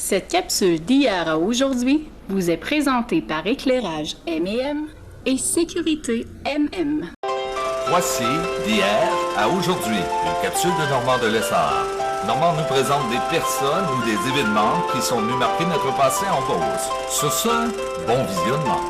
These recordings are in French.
Cette capsule d'hier à aujourd'hui vous est présentée par Éclairage M&M et Sécurité MM. Voici d'hier à aujourd'hui, une capsule de Normand de Lessard. Normand nous présente des personnes ou des événements qui sont venus marquer notre passé en Beauce. Sur ce, bon visionnement.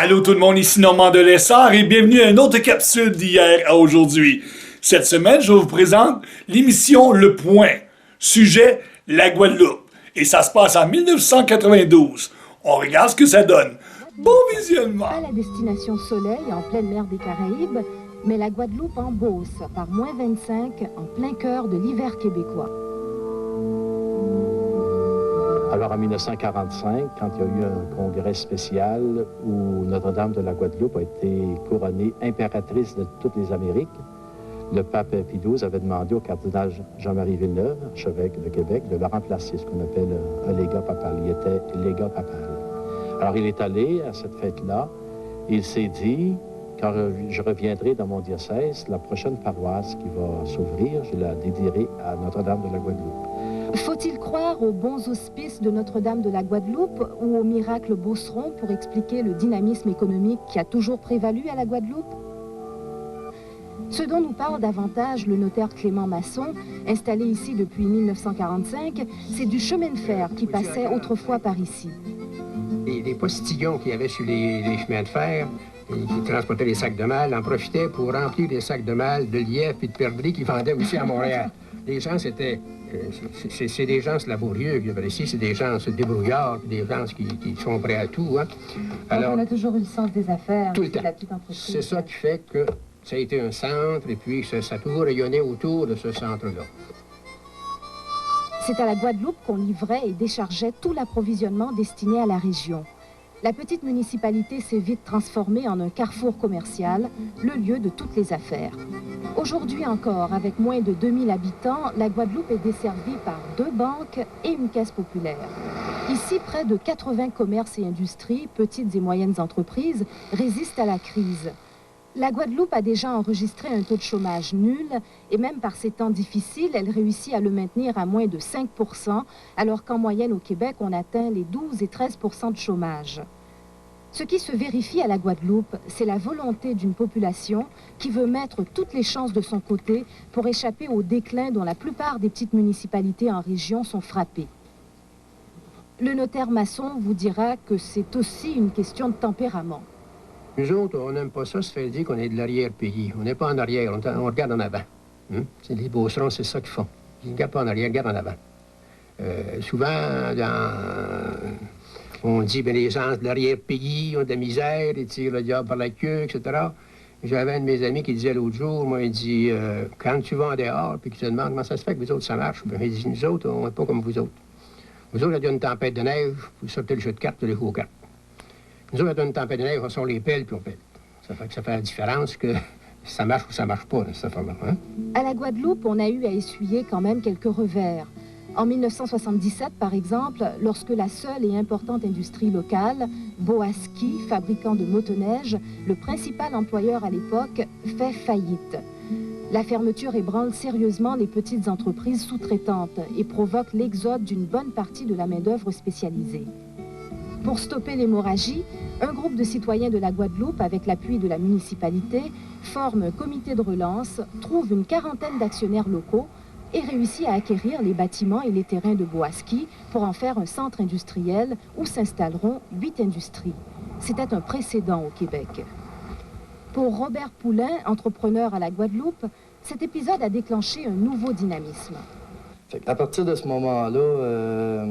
Allô tout le monde, ici Normand de Lessard et bienvenue à une autre capsule d'hier à aujourd'hui. Cette semaine, je vous présente l'émission Le Point. Sujet, la Guadeloupe. Et ça se passe en 1992. On regarde ce que ça donne. Bon visionnement! Pas la destination soleil en pleine mer des Caraïbes, mais la Guadeloupe en Beauce, par moins 25, en plein cœur de l'hiver québécois. Alors en 1945, quand il y a eu un congrès spécial où Notre-Dame de la Guadeloupe a été couronnée impératrice de toutes les Amériques, le pape Pie XII avait demandé au cardinal Jean-Marie Villeneuve, archevêque de Québec, de le remplacer, ce qu'on appelle un légat papal. Il était légat papal. Alors il est allé à cette fête-là, et il s'est dit, quand je reviendrai dans mon diocèse, la prochaine paroisse qui va s'ouvrir, je la dédierai à Notre-Dame de la Guadeloupe. Faut-il croire aux bons auspices de Notre-Dame de la Guadeloupe ou au miracle Beauceron pour expliquer le dynamisme économique qui a toujours prévalu à la Guadeloupe? Ce dont nous parle davantage le notaire Clément Masson, installé ici depuis 1945, c'est du chemin de fer qui passait autrefois par ici. Les postillons qu'il y avait sur les chemins de fer, qui transportaient les sacs de malle, en profitaient pour remplir les sacs de malle de lièvre et de perdrix qu'ils vendaient aussi à Montréal. Les gens, c'est des gens laborieux, ici, c'est des gens débrouillards, des gens qui sont prêts à tout. Hein. Alors, on a toujours eu le sens des affaires, tout le temps. La petite entreprise. C'est ça qui fait que ça a été un centre, et puis ça a toujours rayonné autour de ce centre-là. C'est à la Guadeloupe qu'on livrait et déchargeait tout l'approvisionnement destiné à la région. La petite municipalité s'est vite transformée en un carrefour commercial, le lieu de toutes les affaires. Aujourd'hui encore, avec moins de 2000 habitants, la Guadeloupe est desservie par 2 banques et une caisse populaire. Ici, près de 80 commerces et industries, petites et moyennes entreprises, résistent à la crise. La Guadeloupe a déjà enregistré un taux de chômage nul et même par ces temps difficiles, elle réussit à le maintenir à moins de 5 %, alors qu'en moyenne au Québec, on atteint les 12 et 13 % de chômage. Ce qui se vérifie à la Guadeloupe, c'est la volonté d'une population qui veut mettre toutes les chances de son côté pour échapper au déclin dont la plupart des petites municipalités en région sont frappées. Le notaire Masson vous dira que c'est aussi une question de tempérament. Nous autres, on n'aime pas ça, se fait dire qu'on est de l'arrière-pays. On n'est pas en arrière, on regarde en avant. C'est les Beaucerons, c'est ça qu'ils font. Ils ne regardent pas en arrière, ils regardent en avant. Souvent, on dit que les gens de l'arrière-pays ont de la misère, ils tirent le diable par la queue, etc. J'avais un de mes amis qui disait l'autre jour, moi, il dit, quand tu vas en dehors, puis que tu te demandes comment ça se fait que vous autres, ça marche, ben, il dit, nous autres, on n'est pas comme vous autres. Vous autres, il y a une tempête de neige, vous sortez le jeu de cartes, vous les jouez aux cartes. Nous autres, il y a une tempête de neige, on sort les pelles, puis on pèle. Ça fait que ça fait la différence que ça marche ou ça marche pas, cette affaire-là. Hein? À la Guadeloupe, on a eu à essuyer quand même quelques revers. En 1977, par exemple, lorsque la seule et importante industrie locale, Boaski, fabricant de motoneige, le principal employeur à l'époque, fait faillite. La fermeture ébranle sérieusement les petites entreprises sous-traitantes et provoque l'exode d'une bonne partie de la main-d'œuvre spécialisée. Pour stopper l'hémorragie, un groupe de citoyens de la Guadeloupe, avec l'appui de la municipalité, forme un comité de relance, trouve une quarantaine d'actionnaires locaux et réussit à acquérir les bâtiments et les terrains de Boaski pour en faire un centre industriel où s'installeront 8 industries. C'était un précédent au Québec. Pour Robert Poulain, entrepreneur à la Guadeloupe, cet épisode a déclenché un nouveau dynamisme. À partir de ce moment-là,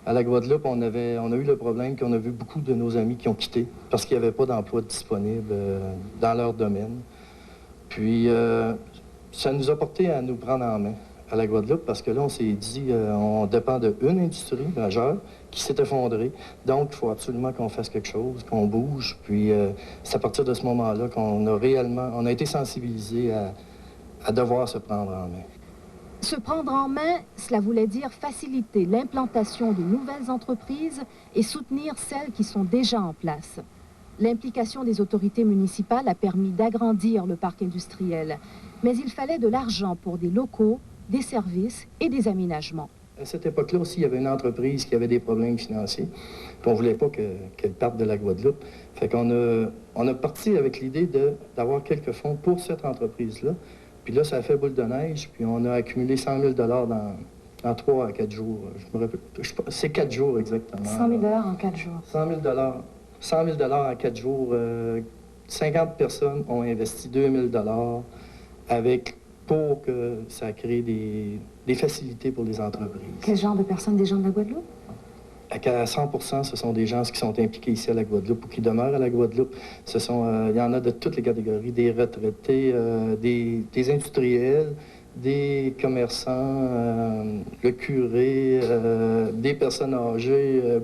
à la Guadeloupe, on a eu le problème qu'on a vu beaucoup de nos amis qui ont quitté parce qu'il n'y avait pas d'emploi disponible dans leur domaine. Puis, ça nous a porté à nous prendre en main à la Guadeloupe parce que là, on s'est dit, on dépend d'une industrie majeure qui s'est effondrée. Donc, il faut absolument qu'on fasse quelque chose, qu'on bouge. Puis, c'est à partir de ce moment-là qu'on a été sensibilisés à devoir se prendre en main. Se prendre en main, cela voulait dire faciliter l'implantation de nouvelles entreprises et soutenir celles qui sont déjà en place. L'implication des autorités municipales a permis d'agrandir le parc industriel. Mais il fallait de l'argent pour des locaux, des services et des aménagements. À cette époque-là aussi, il y avait une entreprise qui avait des problèmes financiers. Puis on ne voulait pas qu'elle parte de la Guadeloupe. Fait qu'on a parti avec l'idée d'avoir quelques fonds pour cette entreprise-là. Puis là, ça a fait boule de neige. Puis on a accumulé 100 000 dans 3 à 4 jours. Je me rappelle. C'est 4 jours exactement. 100 000 $ en 4 jours. 100 000 en 4 jours. 50 personnes ont investi 2 000 pour que ça crée des facilités pour les entreprises. Quel genre de personnes, des gens de la Guadeloupe? À 100 % ce sont des gens qui sont impliqués ici à la Guadeloupe ou qui demeurent à la Guadeloupe. Il y en a de toutes les catégories, des retraités, des industriels, des commerçants, le curé, des personnes âgées,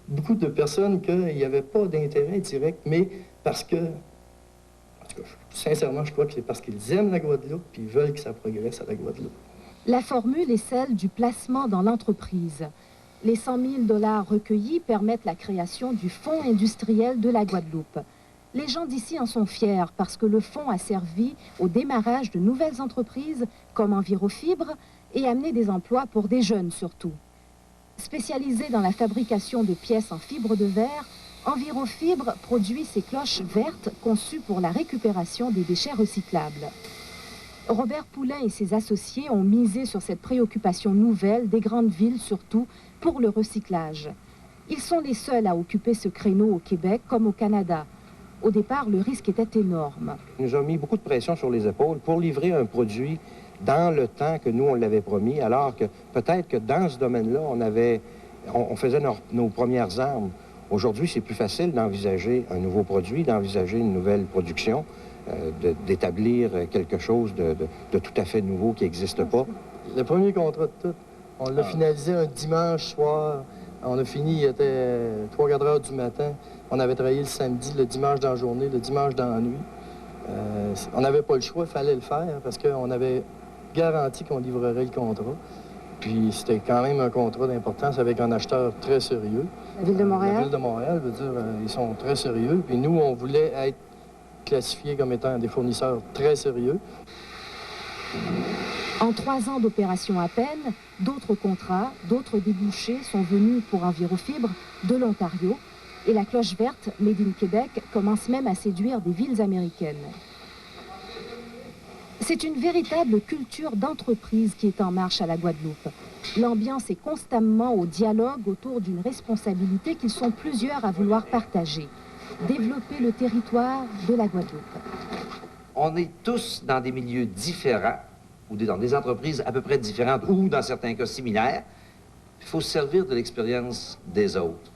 beaucoup de personnes qu'il n'y avait pas d'intérêt direct, mais parce que, en tout cas, sincèrement, je crois que c'est parce qu'ils aiment la Guadeloupe et ils veulent que ça progresse à la Guadeloupe. La formule est celle du placement dans l'entreprise. Les 100 000 $ recueillis permettent la création du Fonds industriel de la Guadeloupe. Les gens d'ici en sont fiers parce que le fonds a servi au démarrage de nouvelles entreprises comme Envirofibre et amené des emplois pour des jeunes surtout. Spécialisé dans la fabrication de pièces en fibre de verre, Envirofibre produit ces cloches vertes conçues pour la récupération des déchets recyclables. Robert Poulain et ses associés ont misé sur cette préoccupation nouvelle des grandes villes surtout pour le recyclage. Ils sont les seuls à occuper ce créneau au Québec comme au Canada. Au départ, le risque était énorme. Ils nous ont mis beaucoup de pression sur les épaules pour livrer un produit dans le temps que nous, on l'avait promis, alors que peut-être que dans ce domaine-là, on faisait nos premières armes. Aujourd'hui, c'est plus facile d'envisager un nouveau produit, d'envisager une nouvelle production, d'établir quelque chose de tout à fait nouveau qui n'existe pas. Le premier contrat de tout, on l'a finalisé un dimanche soir. On a fini, il était 3-4 heures du matin. On avait travaillé le samedi, le dimanche dans la journée, le dimanche dans la nuit. On n'avait pas le choix, il fallait le faire parce qu'on avait garanti qu'on livrerait le contrat. Puis c'était quand même un contrat d'importance avec un acheteur très sérieux. La Ville de Montréal? La Ville de Montréal, veut dire, ils sont très sérieux. Puis nous, on voulait être classifiés comme étant des fournisseurs très sérieux. En 3 ans d'opération à peine, d'autres contrats, d'autres débouchés sont venus pour Envirofibre de l'Ontario. Et la cloche verte, Made in Québec, commence même à séduire des villes américaines. C'est une véritable culture d'entreprise qui est en marche à la Guadeloupe. L'ambiance est constamment au dialogue autour d'une responsabilité qu'ils sont plusieurs à vouloir partager. Développer le territoire de la Guadeloupe. On est tous dans des milieux différents, ou dans des entreprises à peu près différentes, ou dans certains cas similaires. Il faut se servir de l'expérience des autres.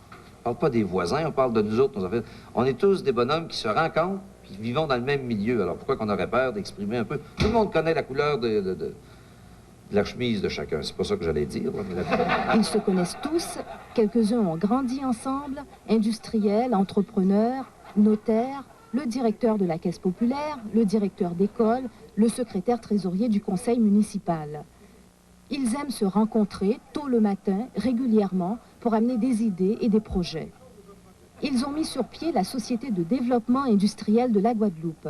On ne parle pas des voisins, on parle de nous autres. On est tous des bonhommes qui se rencontrent, puis vivons dans le même milieu. Alors pourquoi qu'on aurait peur d'exprimer un peu? Tout le monde connaît la couleur de la chemise de chacun. C'est pas ça que j'allais dire. Ils se connaissent tous. Quelques-uns ont grandi ensemble. Industriels, entrepreneurs, notaires, le directeur de la Caisse populaire, le directeur d'école, le secrétaire trésorier du conseil municipal. Ils aiment se rencontrer tôt le matin, régulièrement, pour amener des idées et des projets. Ils ont mis sur pied la Société de développement industriel de la Guadeloupe.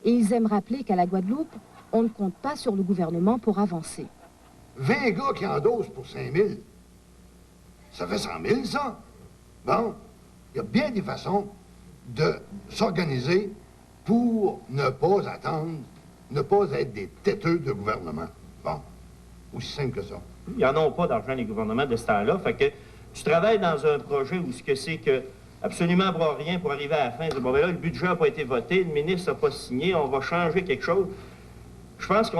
Et ils aiment rappeler qu'à la Guadeloupe, on ne compte pas sur le gouvernement pour avancer. 20 gars qui endossent pour 5 000, ça fait 100 000, ça. Bon, il y a bien des façons de s'organiser pour ne pas attendre, ne pas être des têteux de gouvernement. Bon, aussi simple que ça. Ils n'en ont pas d'argent, les gouvernements de ce temps-là. Fait que tu travailles dans un projet où ce que c'est que absolument rien pour arriver à la fin. Bon, ben là, le budget n'a pas été voté, le ministre n'a pas signé, on va changer quelque chose. Je pense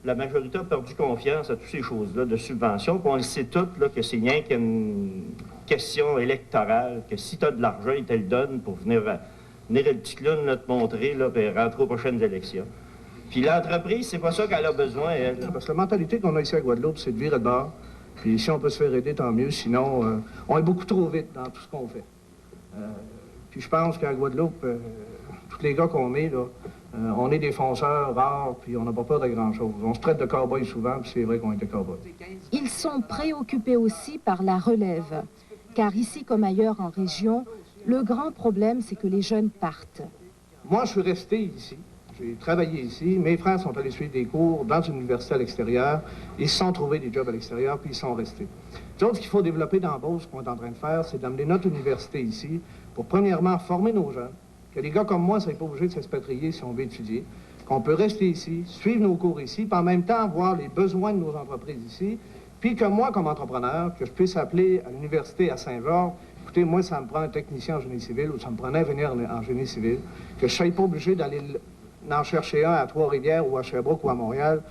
la majorité a perdu confiance à toutes ces choses-là de subventions, puis on le sait toutes, là, que c'est rien qu'une question électorale, que si tu as de l'argent, ils te le donnent pour venir le petit clown là, te montrer, là, puis rentrer aux prochaines élections. Puis l'entreprise, c'est pas ça qu'elle a besoin, elle. Parce que la mentalité qu'on a ici à Guadeloupe, c'est de virer de bord. Puis si on peut se faire aider, tant mieux. Sinon, on est beaucoup trop vite dans tout ce qu'on fait. Puis je pense qu'à Guadeloupe, tous les gars qu'on met, là, on est des fonceurs rares, puis on n'a pas peur de grand-chose. On se traite de cow-boys souvent, puis c'est vrai qu'on est des cow-boys. Ils sont préoccupés aussi par la relève. Car ici, comme ailleurs en région, le grand problème, c'est que les jeunes partent. Moi, je suis resté ici. J'ai travaillé ici. Mes frères sont allés suivre des cours dans une université à l'extérieur. Ils se sont trouvés des jobs à l'extérieur, puis ils sont restés. Donc, ce qu'il faut développer dans Beauce, ce qu'on est en train de faire, c'est d'amener notre université ici pour, premièrement, former nos jeunes. Que les gars comme moi ne soient pas obligés de s'expatrier si on veut étudier. Qu'on peut rester ici, suivre nos cours ici, puis en même temps voir les besoins de nos entreprises ici. Puis que moi, comme entrepreneur, que je puisse appeler à l'université à Saint-Georges, écoutez, moi, ça me prend un technicien en génie civil ou ça me prend un ingénieur en génie civil, que je ne sois pas obligé d'aller en chercher un à Trois-Rivières ou à Sherbrooke ou à Montréal.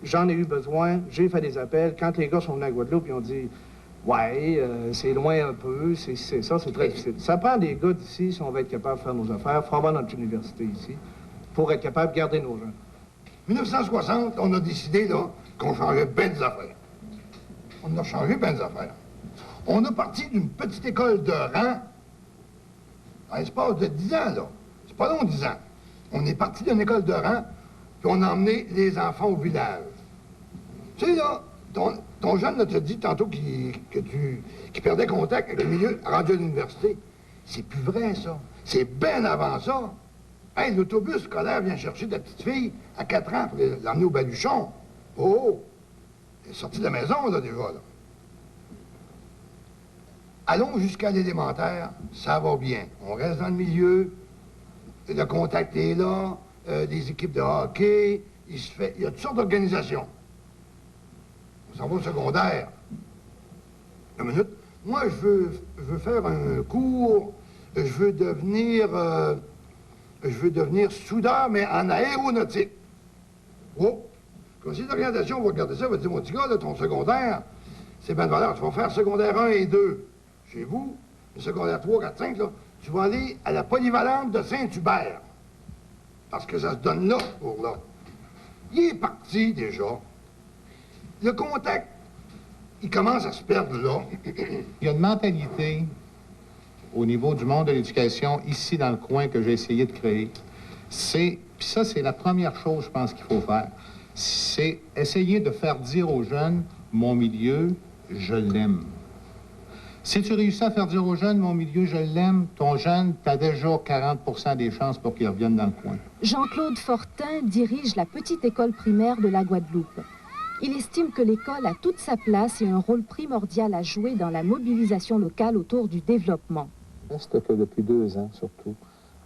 J'en ai eu besoin, j'ai fait des appels. Quand les gars sont venus à Guadeloupe, ils ont dit « Ouais, c'est loin un peu, c'est ça, c'est très difficile. » Ça prend des gars d'ici si on va être capable de faire nos affaires. Il faut avoir notre université ici pour être capable de garder nos jeunes. 1960, on a décidé là qu'on changeait bien des affaires. On a changé bien des affaires. On a parti d'une petite école de rang à l'espace de 10 ans, là. C'est pas long, 10 ans. On est parti d'une école de rang, puis on a emmené les enfants au village. Tu sais, là, ton jeune là, te dit tantôt qu'il perdait contact avec le milieu rendu à l'université. C'est plus vrai, ça. C'est bien avant ça. Hey, l'autobus scolaire vient chercher ta petite fille à 4 ans pour l'emmener au Baluchon. Oh! Elle est sortie de la maison, là, déjà, là. Allons jusqu'à l'élémentaire, ça va bien. On reste dans le milieu, le contact est là, des équipes de hockey, il y a toutes sortes d'organisations. On s'en va au secondaire. Une minute. Moi, je veux faire un cours, je veux devenir soudeur, mais en aéronautique. Oh! Le conseiller d'orientation va regarder ça, va dire, mon petit gars, là, ton secondaire, c'est bien de valeur. Tu vas faire secondaire 1 et 2 chez vous, le secondaire 3, 4, 5, là, tu vas aller à la polyvalente de Saint-Hubert. Parce que ça se donne là, pour là. Il est parti, déjà. Le contact, il commence à se perdre là. Il y a une mentalité au niveau du monde de l'éducation, ici dans le coin, que j'ai essayé de créer. Puis ça, c'est la première chose, je pense, qu'il faut faire. C'est essayer de faire dire aux jeunes, mon milieu, je l'aime. Si tu réussis à faire dire aux jeunes, mon milieu, je l'aime, ton jeune, tu as déjà 40% des chances pour qu'il revienne dans le coin. Jean-Claude Fortin dirige la petite école primaire de la Guadeloupe. Il estime que l'école a toute sa place et un rôle primordial à jouer dans la mobilisation locale autour du développement. Reste que depuis 2 ans, surtout,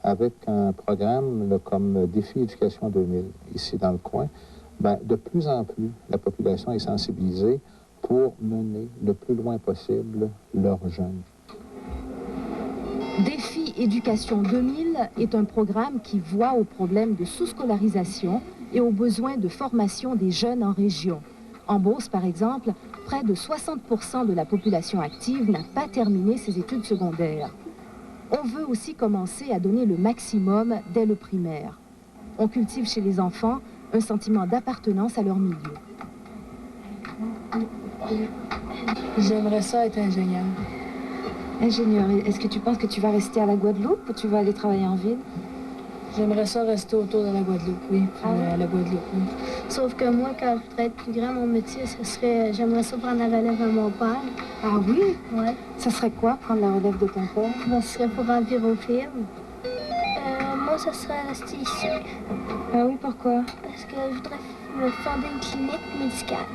avec un programme comme Défi Éducation 2000, ici dans le coin, de plus en plus, la population est sensibilisée pour mener le plus loin possible leurs jeunes. Défi Éducation 2000 est un programme qui voit aux problèmes de sous-scolarisation et aux besoins de formation des jeunes en région. En Beauce, par exemple, près de 60% de la population active n'a pas terminé ses études secondaires. On veut aussi commencer à donner le maximum dès le primaire. On cultive chez les enfants un sentiment d'appartenance à leur milieu. J'aimerais ça être ingénieur. Ingénieur, est-ce que tu penses que tu vas rester à la Guadeloupe ou tu vas aller travailler en ville? J'aimerais ça rester autour de la Guadeloupe, oui. Puis à la Guadeloupe, oui. Sauf que moi, quand je voudrais être plus grand, mon métier, ce serait... J'aimerais ça prendre la relève de mon père. Ah oui? Ouais. Ça serait quoi, prendre la relève de ton père? Ben, ce serait pour remplir au film. Moi, ça serait rester ici. Ah oui, pourquoi? Parce que je voudrais me fonder une clinique médicale.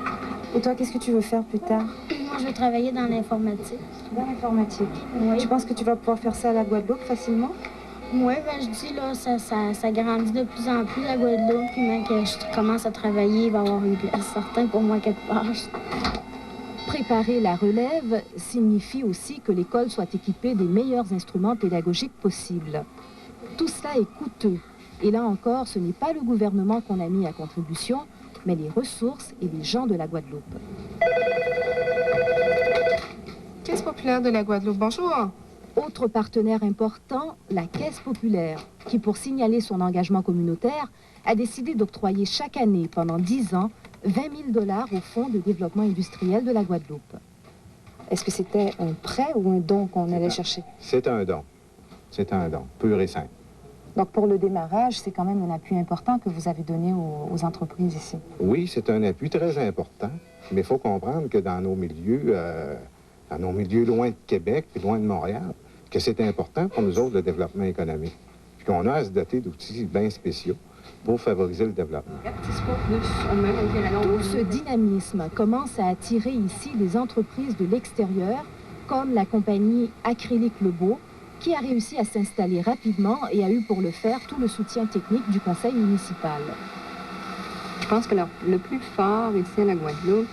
Et toi, qu'est-ce que tu veux faire plus tard? Moi, je veux travailler dans l'informatique. Dans l'informatique? Oui. Tu penses que tu vas pouvoir faire ça à la Guadeloupe facilement? Oui, ben je dis, là, ça grandit de plus en plus, la Guadeloupe. Puis même que je commence à travailler, il va y avoir une place certaine pour moi quelque part. Préparer la relève signifie aussi que l'école soit équipée des meilleurs instruments pédagogiques possibles. Tout cela est coûteux. Et là encore, ce n'est pas le gouvernement qu'on a mis à contribution, mais les ressources et les gens de la Guadeloupe. Caisse populaire de la Guadeloupe, bonjour. Autre partenaire important, la Caisse populaire, qui, pour signaler son engagement communautaire, a décidé d'octroyer chaque année, pendant 10 ans, 20 000 $ au Fonds de développement industriel de la Guadeloupe. Est-ce que c'était un prêt ou un don qu'on allait chercher? C'est un don. C'est un don, pur et simple. Donc, pour le démarrage, c'est quand même un appui important que vous avez donné aux entreprises ici. Oui, c'est un appui très important, mais il faut comprendre que dans nos milieux loin de Québec et loin de Montréal, que c'est important pour nous autres, le développement économique. Puis qu'on a à se doter d'outils bien spéciaux. pour favoriser le développement. Tout ce dynamisme commence à attirer ici des entreprises de l'extérieur, comme la compagnie Acrylique Lebeau, qui a réussi à s'installer rapidement et a eu pour le faire tout le soutien technique du conseil municipal. Je pense que le plus fort ici à la Guadeloupe,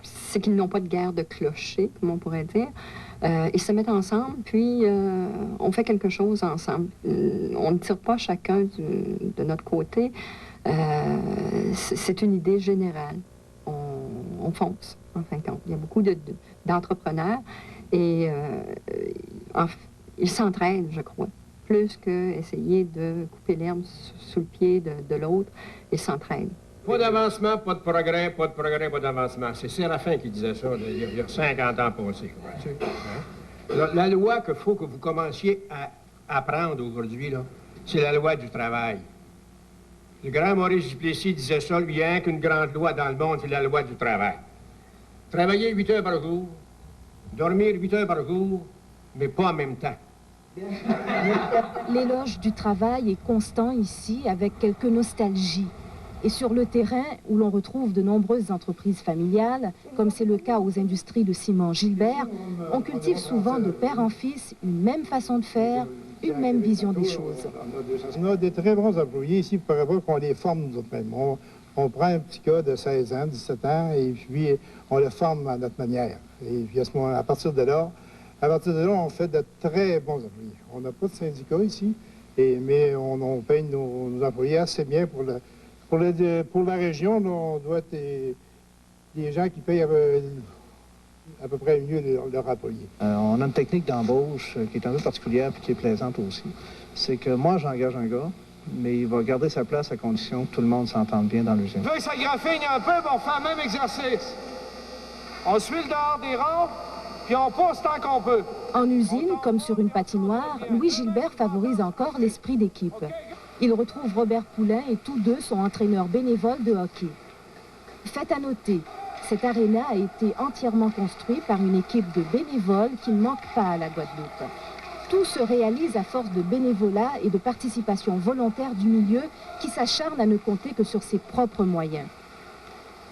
c'est qu'ils n'ont pas de guerre de clochers, comme on pourrait dire. Ils se mettent ensemble, puis on fait quelque chose ensemble. On ne tire pas chacun de notre côté. C'est une idée générale. On fonce, en fin de compte. Il y a beaucoup d'entrepreneurs et ils s'entraident, je crois. Plus qu'essayer de couper l'herbe sous le pied de l'autre, ils s'entraident. Pas d'avancement, pas de progrès, pas de progrès, pas d'avancement. C'est Séraphin qui disait ça il y a 50 ans passés. Hein? La loi qu'il faut que vous commenciez à apprendre aujourd'hui, c'est la loi du travail. Le grand Maurice Duplessis disait ça, il n'y a qu'une grande loi dans le monde, c'est la loi du travail. Travailler 8 heures par jour, dormir 8 heures par jour, mais pas en même temps. L'éloge du travail est constant ici, avec quelques nostalgies. Et sur le terrain, où l'on retrouve de nombreuses entreprises familiales, comme c'est le cas aux industries de ciment Gilbert, on cultive souvent de père en fils une même façon de faire, une même vision des choses. On a des très bons employés ici, pour pas qu'on les forme nous autres mêmes. On prend un petit gars de 16 ans, 17 ans, et puis on le forme à notre manière. Et puis à partir de là, on fait de très bons employés. On n'a pas de syndicat ici, mais on paye nos employés assez bien pour la région. On doit être des gens qui payent à peu près mieux leurs employés. On a une technique d'embauche qui est un peu particulière et qui est plaisante aussi. C'est que moi, j'engage un gars, mais il va garder sa place à condition que tout le monde s'entende bien dans l'usine. On peut s'agraffiner un peu, mais on fait le même exercice. On suit le dehors des rangs, puis on pousse tant qu'on peut. En usine, comme sur une patinoire, Louis Gilbert favorise encore l'esprit d'équipe. Il retrouve Robert Poulain et tous deux sont entraîneurs bénévoles de hockey. Fait à noter, cet aréna a été entièrement construit par une équipe de bénévoles qui ne manque pas à la Guadeloupe. Tout se réalise à force de bénévolat et de participation volontaire du milieu qui s'acharne à ne compter que sur ses propres moyens.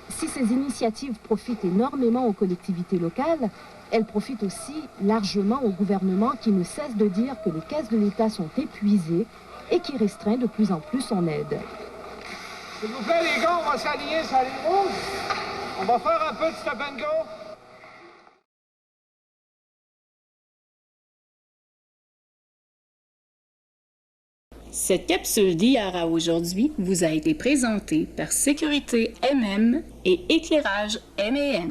Si ces initiatives profitent énormément aux collectivités locales, elles profitent aussi largement au gouvernement qui ne cesse de dire que les caisses de l'État sont épuisées et qui restreint de plus en plus son aide. S'il vous plaît, les gars, on va s'aligner sur la ligne rouge. On va faire un peu de stop and go. Cette capsule d'hier à aujourd'hui vous a été présentée par Sécurité MM et Éclairage M&M.